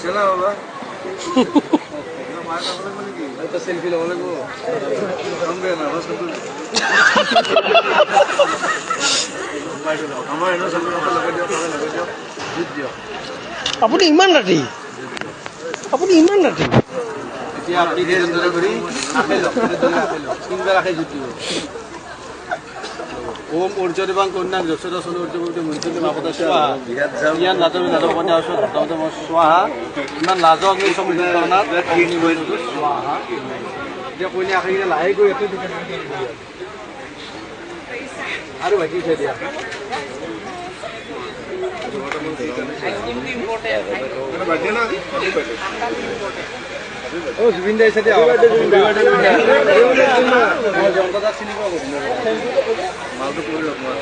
না বাবা একটা সেলফি লব লাগবো কমবে না বস আমাৰ এনে সেলফি লগাই দিও জিত দিও আপুনি ইমান ৰাতি এতিয়া আপনি দেন ধরে করি আপেল তিনবার রাখে জিতিব ওম অর্জদেবাং কন্যাং যশোদা সনুর্জবুতে মন্ত্রী বাবদা স্বাহা জ্ঞান নাদবি নাদবনে আসো ধর্মতম স্বাহা ইমান লাজ অগ্নি সংবিধানত অগ্নি বৈদ্য স্বাহা যে কইনা আখিরে লাহে গৈ এতে দিকে আৰু বাকি উঠাই দিয়া ও জুবিন দাই সাথে জনতা চিনি পাব মালটো কৰি লওক মই